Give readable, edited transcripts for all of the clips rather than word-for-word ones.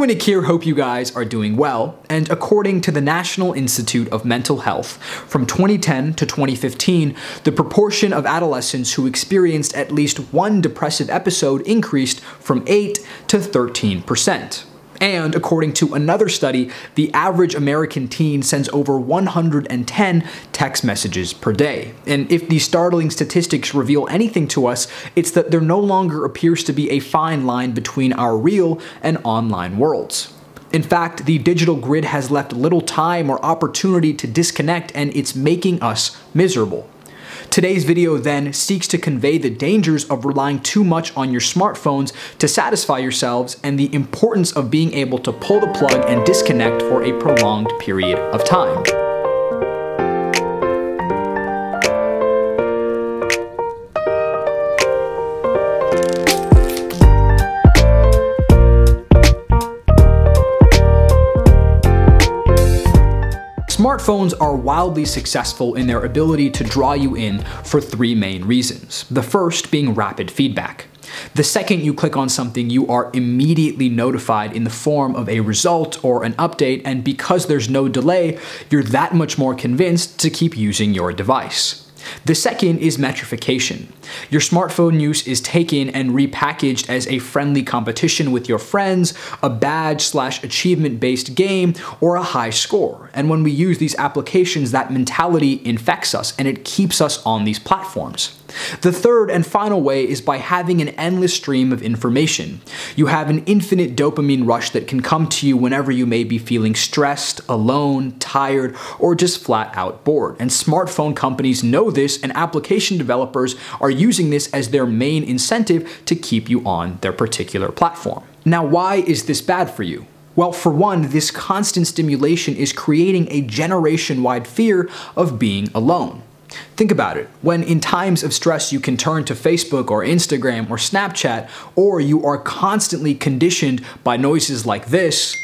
Everyone here, hope you guys are doing well, and according to the National Institute of Mental Health, from 2010 to 2015, the proportion of adolescents who experienced at least one depressive episode increased from 8 to 13%. And according to another study, the average American teen sends over 110 text messages per day. And if these startling statistics reveal anything to us, it's that there no longer appears to be a fine line between our real and online worlds. In fact, the digital grid has left little time or opportunity to disconnect, and it's making us miserable. Today's video then seeks to convey the dangers of relying too much on your smartphones to satisfy yourselves and the importance of being able to pull the plug and disconnect for a prolonged period of time. Smartphones are wildly successful in their ability to draw you in for three main reasons. The first being rapid feedback. The second you click on something, you are immediately notified in the form of a result or an update, and because there's no delay, you're that much more convinced to keep using your device. The second is metrification. Your smartphone use is taken and repackaged as a friendly competition with your friends, a badge/achievement-based game, or a high score. And when we use these applications, that mentality infects us and it keeps us on these platforms. The third and final way is by having an endless stream of information. You have an infinite dopamine rush that can come to you whenever you may be feeling stressed, alone, tired, or just flat out bored. And smartphone companies know this, and application developers are using this as their main incentive to keep you on their particular platform. Now, why is this bad for you? Well, for one, this constant stimulation is creating a generation-wide fear of being alone. Think about it. When in times of stress you can turn to Facebook or Instagram or Snapchat, or you are constantly conditioned by noises like this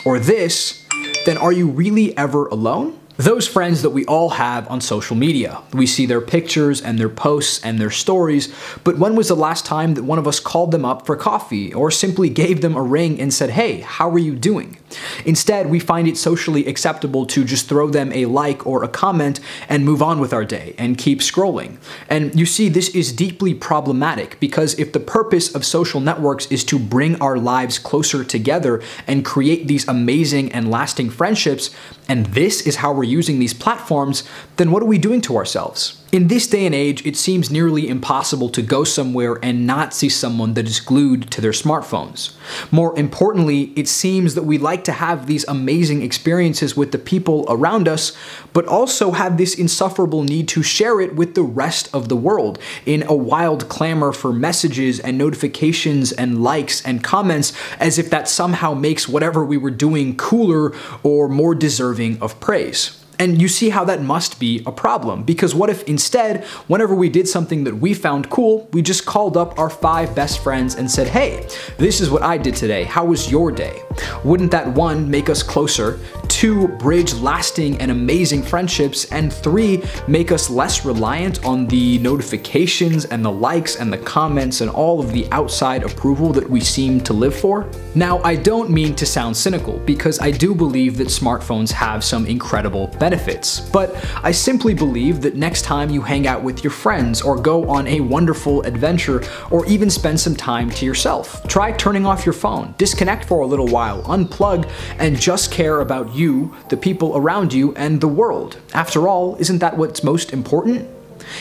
or this, then are you really ever alone? Those friends that we all have on social media. We see their pictures and their posts and their stories, but when was the last time that one of us called them up for coffee or simply gave them a ring and said, "Hey, how are you doing?" Instead, we find it socially acceptable to just throw them a like or a comment and move on with our day and keep scrolling. And you see, this is deeply problematic because if the purpose of social networks is to bring our lives closer together and create these amazing and lasting friendships, and this is how we're using these platforms, then what are we doing to ourselves? In this day and age, it seems nearly impossible to go somewhere and not see someone that is glued to their smartphones. More importantly, it seems that we like to have these amazing experiences with the people around us, but also have this insufferable need to share it with the rest of the world in a wild clamor for messages and notifications and likes and comments, as if that somehow makes whatever we were doing cooler or more deserving of praise. And you see how that must be a problem, because what if instead, whenever we did something that we found cool, we just called up our 5 best friends and said, "Hey, this is what I did today. How was your day?" Wouldn't that 1, make us closer, 2, bridge lasting and amazing friendships, and 3, make us less reliant on the notifications and the likes and the comments and all of the outside approval that we seem to live for? Now, I don't mean to sound cynical, because I do believe that smartphones have some incredible benefits, but I simply believe that next time you hang out with your friends or go on a wonderful adventure or even spend some time to yourself, try turning off your phone, disconnect for a little while, unplug, and just care about you, the people around you, and the world. After all, isn't that what's most important?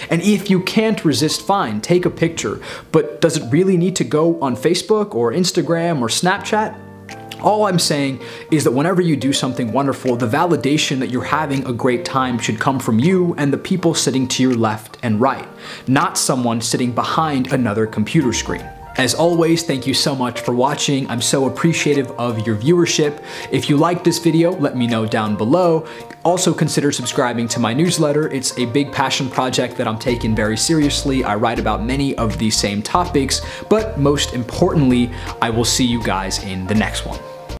And if you can't resist, fine, take a picture, but does it really need to go on Facebook or Instagram or Snapchat? All I'm saying is that whenever you do something wonderful, the validation that you're having a great time should come from you and the people sitting to your left and right, not someone sitting behind another computer screen. As always, thank you so much for watching. I'm so appreciative of your viewership. If you liked this video, let me know down below. Also consider subscribing to my newsletter. It's a big passion project that I'm taking very seriously. I write about many of these same topics, but most importantly, I will see you guys in the next one.